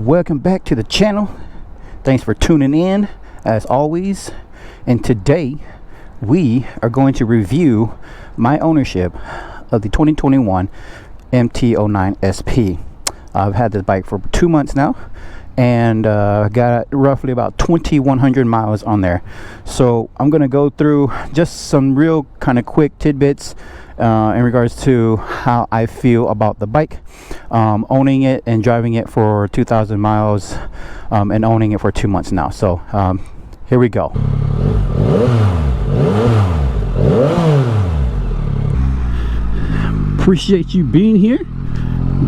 welcome back to the channel. Thanks for tuning in as always, and today we are going to review my ownership of the 2021 MT09 SP. I've had this bike for 2 months now and got roughly about 2,100 miles on there. So I'm going to go through just some real kind of quick tidbits in regards to how I feel about the bike, owning it and driving it for 2,000 miles and owning it for 2 months now. So here we go. Appreciate you being here.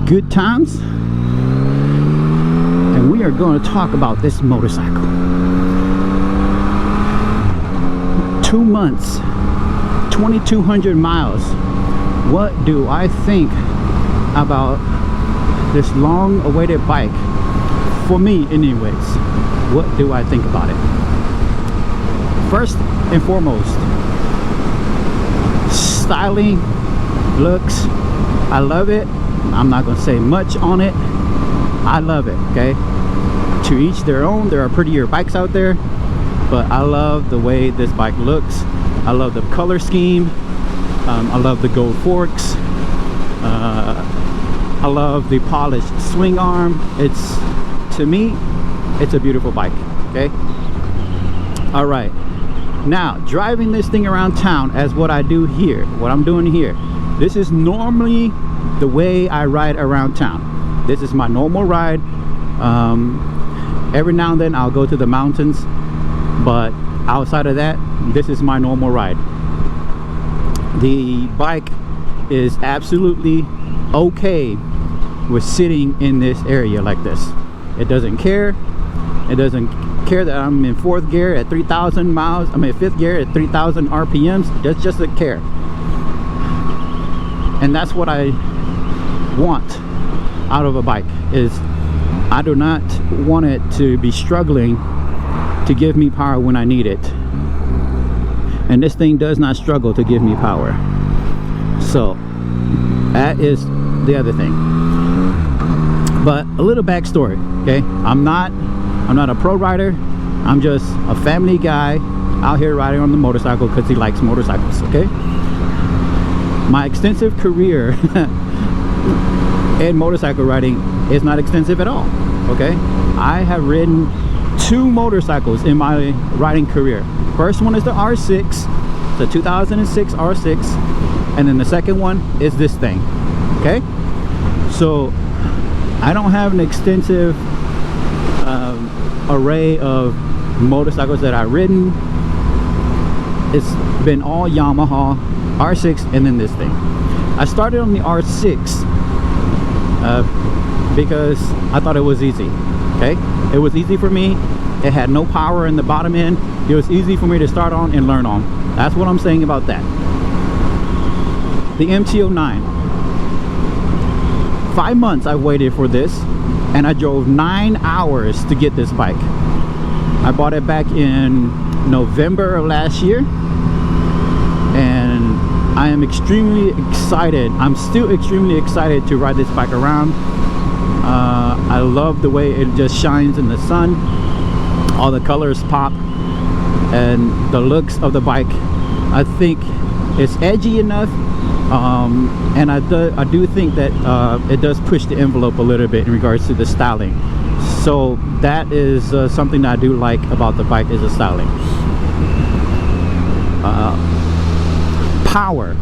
Good times. And we are going to talk about this motorcycle. 2 months, 2,200 miles. What do I think about this long-awaited bike? For me, anyways, what do I think about it? First and foremost, styling, looks, I love it. I'm not going to say much on it. I love it, okay? To each their own. There are prettier bikes out there, but I love the way this bike looks. I love the color scheme. I love the gold forks. I love the polished swing arm. It's, to me, it's a beautiful bike, okay? All right, now driving this thing around town as what I do here, what I'm doing here. This is normally the way I ride around town. This is my normal ride. Every now and then I'll go to the mountains, but outside of that, this is my normal ride. The bike is absolutely okay with sitting in this area like this. It doesn't care. It doesn't care that I'm in 4th gear at 3,000 miles. I'm in 5th gear at 3,000 RPMs. It just doesn't care. And that's what I want out of a bike, is I do not want it to be struggling to give me power when I need it. And this thing does not struggle to give me power. So that is the other thing. But a little backstory, okay? I'm not a pro rider. I'm just a family guy out here riding on the motorcycle because he likes motorcycles, okay? My extensive career in motorcycle riding is not extensive at all, okay? I have ridden 2 motorcycles in my riding career. First one is the R6, the 2006 R6, and then the second one is this thing, okay? So I don't have an extensive array of motorcycles that I've ridden. It's been all Yamaha, R6, and then this thing. I started on the R6 because I thought it was easy, okay? It was easy for me. It had no power in the bottom end. It was easy for me to start on and learn on. That's what I'm saying about that. The MT09. 5 months I've waited for this, and I drove 9 hours to get this bike. I bought it back in November of last year, and I am extremely excited. I'm still extremely excited to ride this bike around. I love the way it just shines in the sun. All the colors pop, and the looks of the bike, I think it's edgy enough, and I do think that it does push the envelope a little bit in regards to the styling. So that is something that I do like about the bike, is the styling. Power,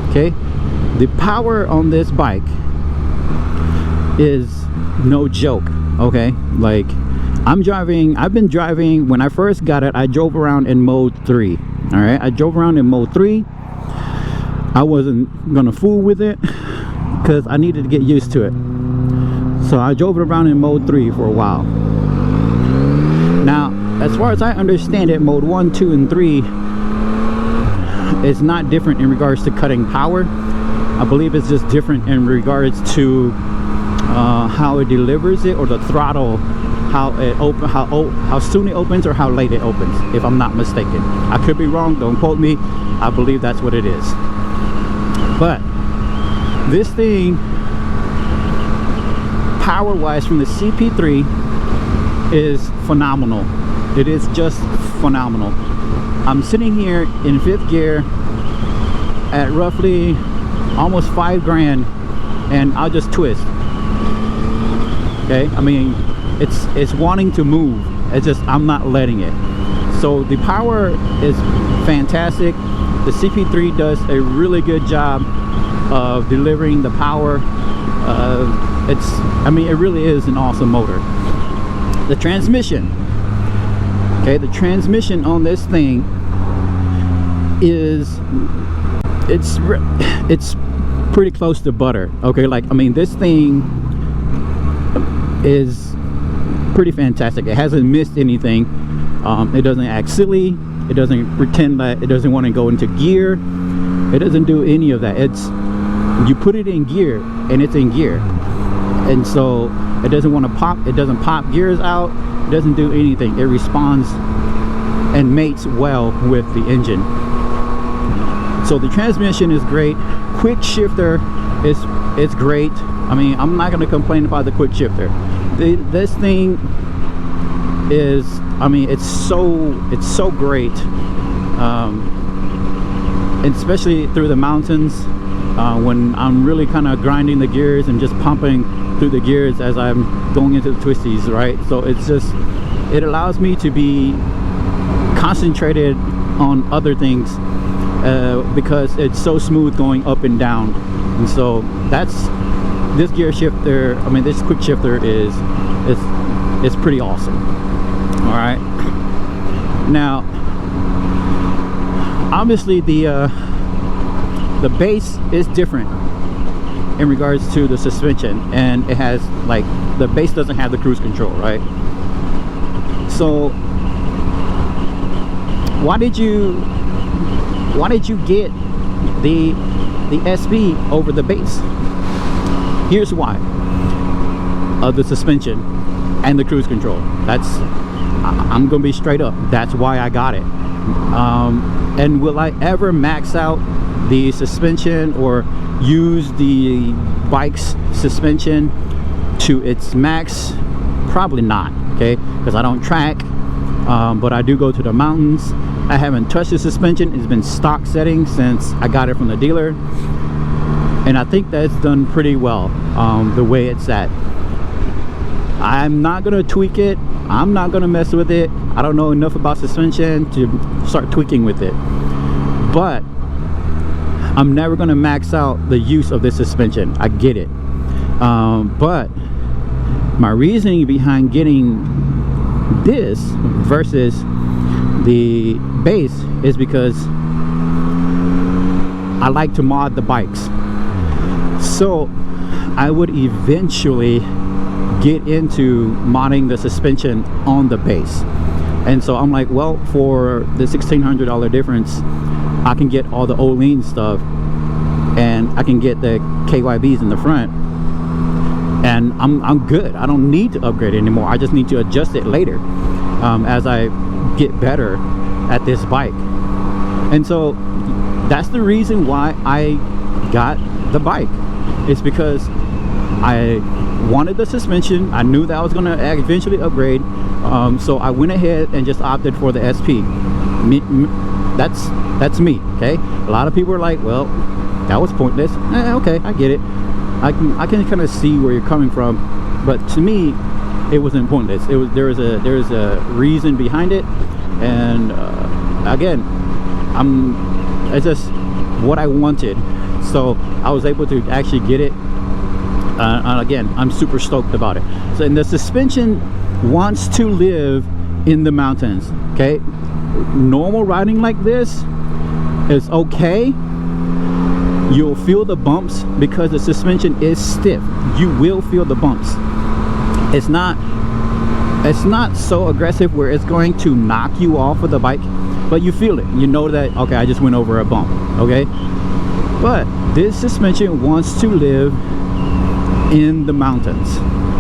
okay? The power on this bike is no joke, okay? Like, I've been driving, when I first got it, I drove around in mode 3, all right? I drove around in mode 3. I wasn't gonna fool with it because I needed to get used to it. So I drove it around in mode 3 for a while. Now, as far as I understand it, mode 1, 2, and 3 is not different in regards to cutting power. I believe it's just different in regards to how it delivers it, or the throttle, how soon it opens or how late it opens, if I'm not mistaken. I could be wrong, don't quote me. I believe that's what it is. But this thing power wise from the CP3 is phenomenal. It is just phenomenal. I'm sitting here in 5th gear at roughly almost 5 grand, and I'll just twist. Okay, I mean, it's wanting to move. It's just I'm not letting it. So the power is fantastic. The CP3 does a really good job of delivering the power. I mean, it really is an awesome motor. The transmission. Okay, the transmission on this thing is it's pretty close to butter. Okay, like, I mean, this thing is pretty fantastic. It hasn't missed anything. It doesn't act silly. It doesn't pretend that it doesn't want to go into gear. It doesn't do any of that. It's, you put it in gear and it's in gear, and so it doesn't want to pop. It doesn't pop gears out. It doesn't do anything. It responds and mates well with the engine. So the transmission is great. Quick shifter is great. I mean, I'm not going to complain about the quick shifter. This thing is, I mean, it's so great, especially through the mountains, when I'm really kind of grinding the gears and just pumping through the gears as I'm going into the twisties, right? So it's just, it allows me to be concentrated on other things, because it's so smooth going up and down. And so that's, this gear shifter, I mean, this quick shifter is pretty awesome. All right, now obviously the base is different in regards to the suspension, and it has, like, the base doesn't have the cruise control, right? So why did you get the SB over the base? Here's why. The suspension and the cruise control. That's, I'm gonna be straight up, that's why I got it. And will I ever max out the suspension or use the bike's suspension to its max? Probably not, okay, because I don't track, but I do go to the mountains. I haven't touched the suspension. It's been stock setting since I got it from the dealer, and I think that's done pretty well, the way it's at. I'm not gonna tweak it. I'm not gonna mess with it. I don't know enough about suspension to start tweaking with it, but I'm never gonna max out the use of this suspension. I get it, but my reasoning behind getting this versus the base is because I like to mod the bikes. So I would eventually get into modding the suspension on the base, and so I'm like, well, for the $1,600 difference, I can get all the Olean stuff, and I can get the KYBs in the front, and I'm good. I don't need to upgrade anymore. I just need to adjust it later, as I get better at this bike. And so that's the reason why I got the bike. It's because I wanted the suspension. I knew that I was going to eventually upgrade, so I went ahead and just opted for the SP. That's me, okay? A lot of people are like, well, that was pointless. Okay, I get it. I can kind of see where you're coming from, but to me, it wasn't pointless. There was a reason behind it, and again, it's just what I wanted, so I was able to actually get it. And again, I'm super stoked about it. So, and the suspension wants to live in the mountains, okay? Normal riding like this is okay. You'll feel the bumps because the suspension is stiff. You will feel the bumps. It's not so aggressive where it's going to knock you off of the bike, but you feel it. You know that, okay, I just went over a bump, okay? But this suspension wants to live in the mountains.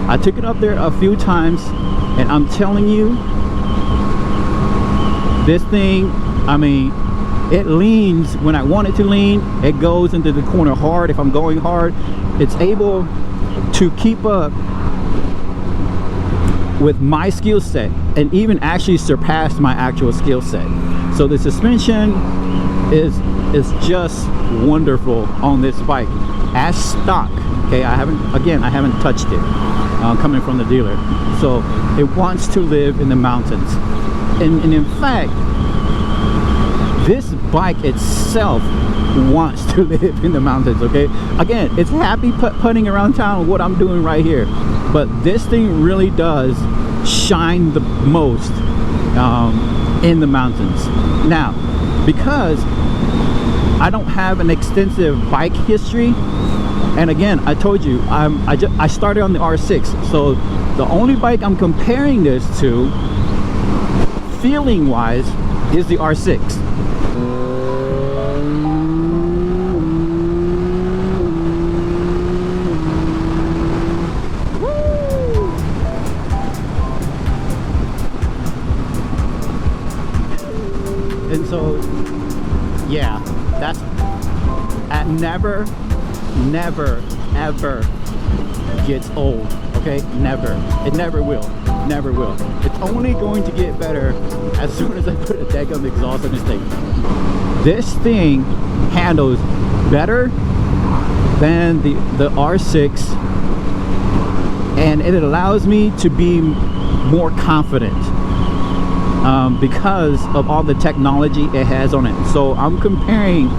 I took it up there a few times, and I'm telling you, this thing, I mean, it leans when I want it to lean. It goes into the corner hard if I'm going hard. It's able to keep up with my skill set, and even actually surpassed my actual skill set. So the suspension is just wonderful on this bike as stock. Okay, I haven't touched it coming from the dealer. So it wants to live in the mountains, and in fact, this bike itself wants to live in the mountains. Okay, again, it's happy putting around town, what I'm doing right here, but this thing really does shine the most in the mountains. Now, because I don't have an extensive bike history, and again, I told you I started on the R6, so the only bike I'm comparing this to feeling wise is the R6. And so, yeah, that's never ever gets old. Okay, never. It never will. Never will. It's only going to get better as soon as I put a daggum exhaust on this thing. This thing handles better than the R6, and it allows me to be more confident because of all the technology it has on it. So I'm comparing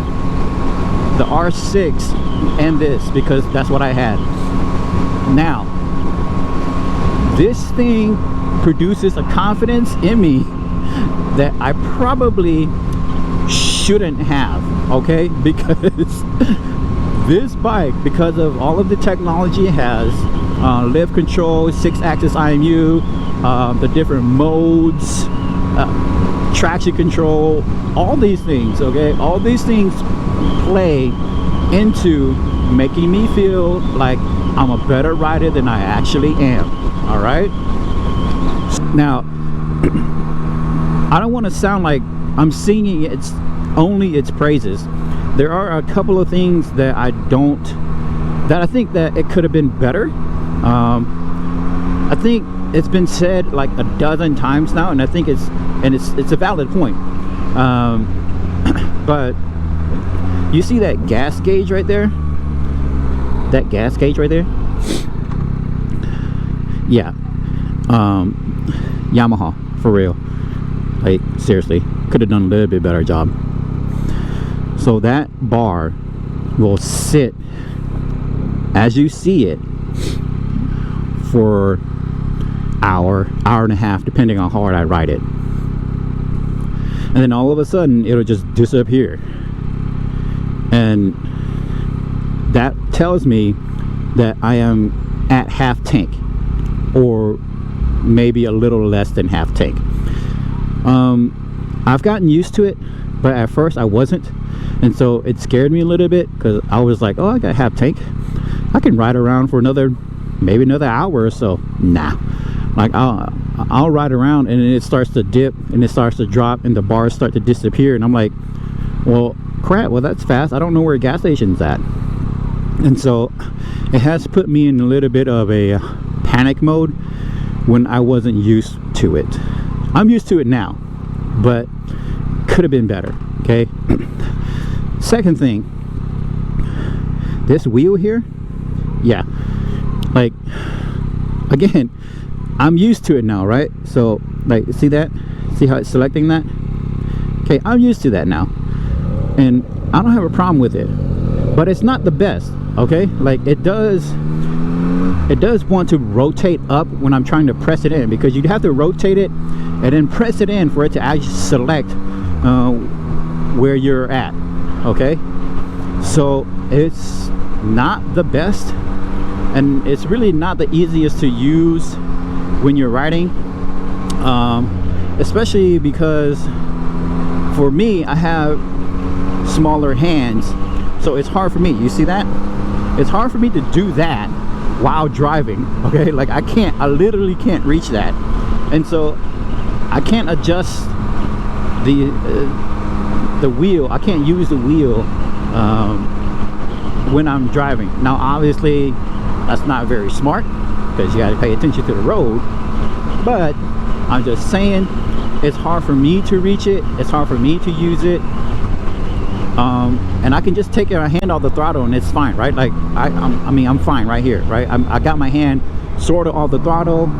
the R6 and this because that's what I had. Now, this thing produces a confidence in me that I probably shouldn't have, okay? Because this bike, because of all of the technology it has, lift control, 6-axis IMU, the different modes, traction control, all these things, okay? All these things play into making me feel like I'm a better rider than I actually am. All right, now I don't want to sound like I'm singing only its praises. There are a couple of things that I think that it could have been better. I think it's been said like a dozen times now, and I think it's a valid point. But you see that gas gauge right there? That gas gauge right there? Yeah. Yamaha, for real. Like, seriously, could have done a little bit better job. So that bar will sit as you see it for hour and a half, depending on how hard I ride it, and then all of a sudden it'll just disappear, and that tells me that I am at half tank, or maybe a little less than half tank. I've gotten used to it, but at first I wasn't, and so it scared me a little bit because I was like, oh, I got half tank, I can ride around for maybe another hour or so. Nah, like I'll ride around and then it starts to dip and it starts to drop and the bars start to disappear, and I'm like, well, crap, well, that's fast. I don't know where a gas station's at. And so it has put me in a little bit of a panic mode when I wasn't used to it. I'm used to it now, but could have been better. Okay. Second thing, this wheel here, yeah, like, again, I'm used to it now, right? So, like, see that? See how it's selecting that? Okay, I'm used to that now, and I don't have a problem with it, but it's not the best. Okay, like, it does want to rotate up when I'm trying to press it in, because you'd have to rotate it and then press it in for it to actually select where you're at. Okay, so it's not the best, and it's really not the easiest to use when you're riding, especially because for me, I have smaller hands, so it's hard for me. You see that? It's hard for me to do that while driving. Okay, like I literally can't reach that, and so I can't adjust the wheel. I can't use the wheel when I'm driving. Now, obviously, that's not very smart, because you got to pay attention to the road. but I'm just saying it's hard for me to reach it. It's hard for me to use it. And I can just take my hand off the throttle and it's fine, right? Like I mean, I'm fine right here, right? I got my hand sort of off the throttle,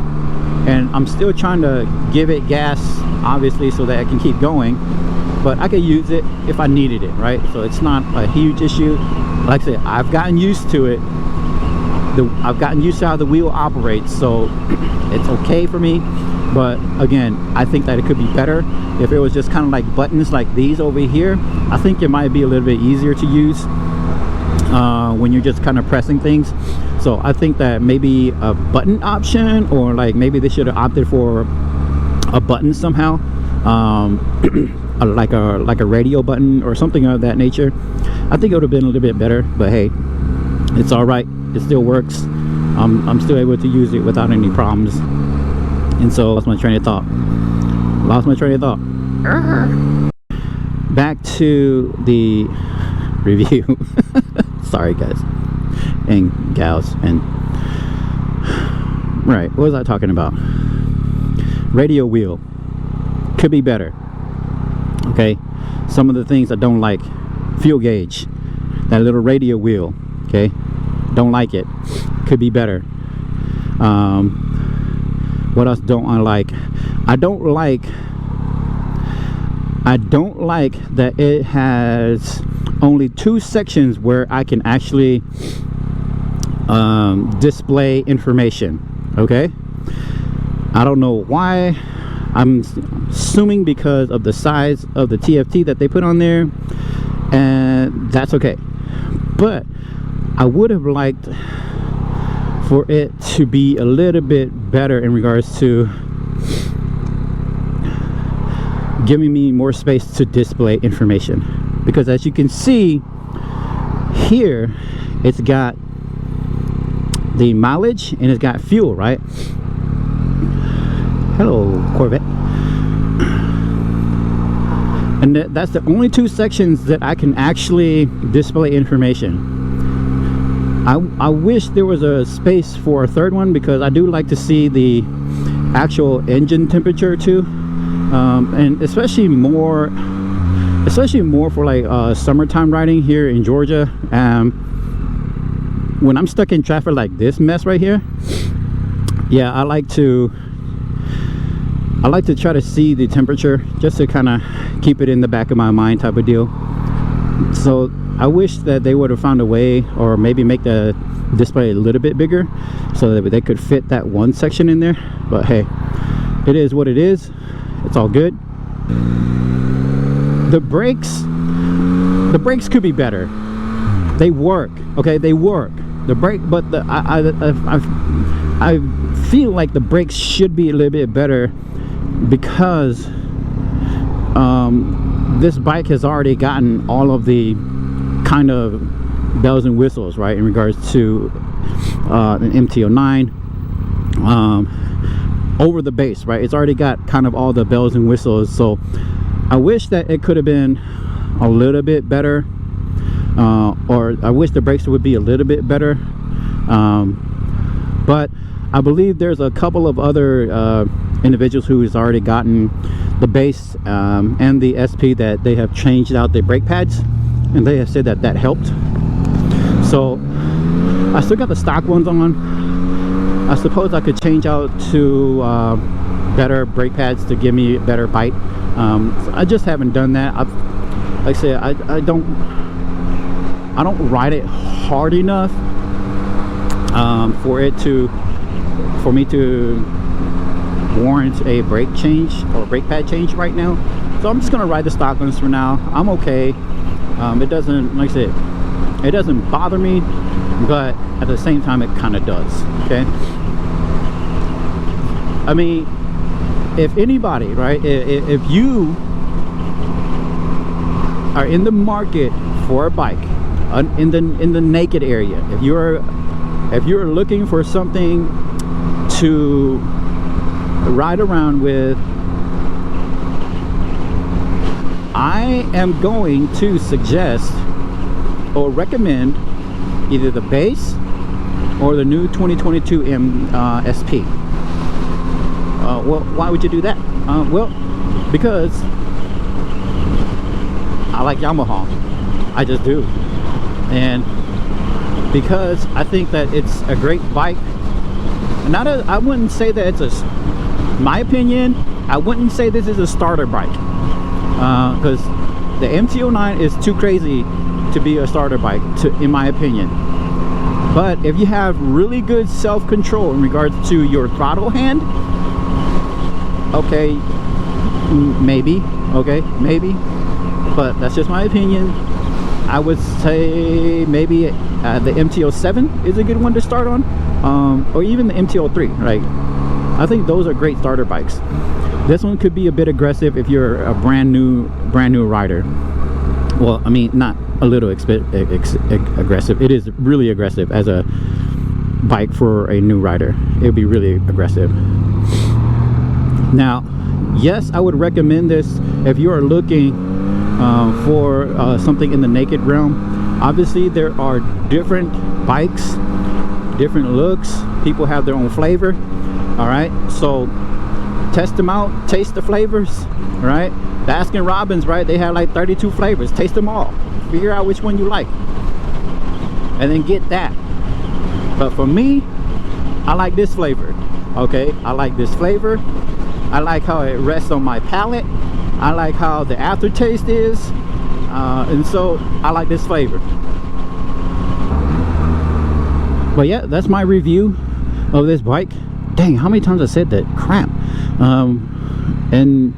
and I'm still trying to give it gas, obviously, so that I can keep going. But I could use it if I needed it, right? So it's not a huge issue. Like I said, I've gotten used to it. I've gotten used to how the wheel operates, so it's okay for me. But again, I think that it could be better if it was just kind of like buttons like these over here. I think it might be a little bit easier to use when you're just kind of pressing things. So I think that maybe a button option, or like maybe they should have opted for a button somehow, like a radio button or something of that nature. I think it would have been a little bit better, but hey, it's all right. It still works. I'm still able to use it without any problems. And so lost my train of thought. Back to the review. Sorry guys and gals. And right, what was I talking about? Radio wheel could be better. Okay, some of the things I don't like: fuel gauge, that little radio wheel. Okay, don't like it. Could be better. What else don't I like? I don't like that it has only 2 sections where I can actually display information. Okay, I don't know why. I'm assuming because of the size of the TFT that they put on there, and that's okay. But I would have liked for it to be a little bit better in regards to giving me more space to display information, because as you can see here, it's got the mileage and it's got fuel, right? Hello, Corvette. And that's the only 2 sections that I can actually display information. I wish there was a space for a 3rd one, because I do like to see the actual engine temperature too, and especially more for like summertime riding here in Georgia. When I'm stuck in traffic like this mess right here, yeah, I like to try to see the temperature, just to kind of keep it in the back of my mind, type of deal. So I wish that they would have found a way, or maybe make the display a little bit bigger so that they could fit that 1 section in there. But hey, it is what it is. It's all good. The brakes could be better. They work, okay? They work. The brake, but I feel like the brakes should be a little bit better, because this bike has already gotten all of the kind of bells and whistles, right, in regards to an MT09 over the base, right? It's already got kind of all the bells and whistles. So I wish that it could have been a little bit better, or I wish the brakes would be a little bit better. But I believe there's a couple of other individuals who has already gotten the base and the SP that they have changed out the brake pads, and they have said that that helped. So I still got the stock ones on. I suppose I could change out to better brake pads to give me a better bite. So I just haven't done that. Like I said, I don't ride it hard enough for me to warrant a brake change or brake pad change right now. So I'm just gonna ride the stock ones for now. I'm okay. It doesn't, like I said, it doesn't bother me, but at the same time it kind of does. Okay, I mean, if anybody, right, if you are in the market for a bike in the naked area, if you're looking for something to ride around with, I am going to suggest or recommend either the base or the new 2022 SP. Well, why would you do that? Well, because I like Yamaha. I just do. And because I think that it's a great bike. I wouldn't say that it's my opinion, I wouldn't say this is a starter bike. Because the MT09 is too crazy to be a starter bike, in my opinion. But if you have really good self-control in regards to your throttle hand, okay, maybe, but that's just my opinion. I would say maybe the MT07 is a good one to start on, or even the MT03, right? I think those are great starter bikes. This one could be a bit aggressive if you're a brand new rider. Well, I mean, not a little aggressive. It is really aggressive as a bike for a new rider. It would be really aggressive. Now, yes, I would recommend this if you are looking for something in the naked realm. Obviously, there are different bikes, different looks. People have their own flavor. All right, so test them out, taste the flavors. All right, Baskin Robbins, right? They have like 32 flavors. Taste them all. Figure out which one you like, and then get that. But for me, I like this flavor. Okay, I like this flavor. I like how it rests on my palate. I like how the aftertaste is, and so I like this flavor. But yeah, that's my review of this bike. Dang, how many times I said that? Crap. And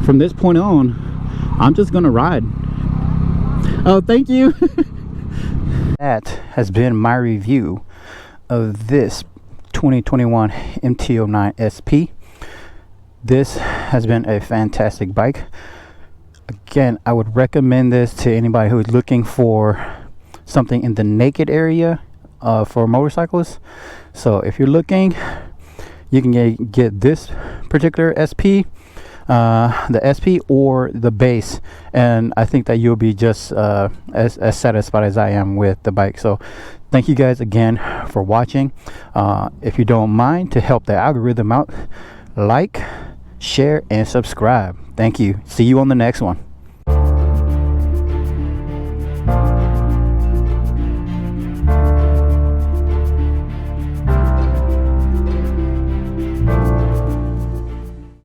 from this point on, I'm just gonna ride. Oh, thank you. That has been my review of this 2021 MT09 SP. This has been a fantastic bike. Again, I would recommend this to anybody who is looking for something in the naked area for motorcyclists. So if you're looking, you can get this particular SP, the SP or the base, and I think that you'll be just as satisfied as I am with the bike. So thank you guys again for watching. If you don't mind, to help the algorithm out, like, share, and subscribe. Thank you. See you on the next one.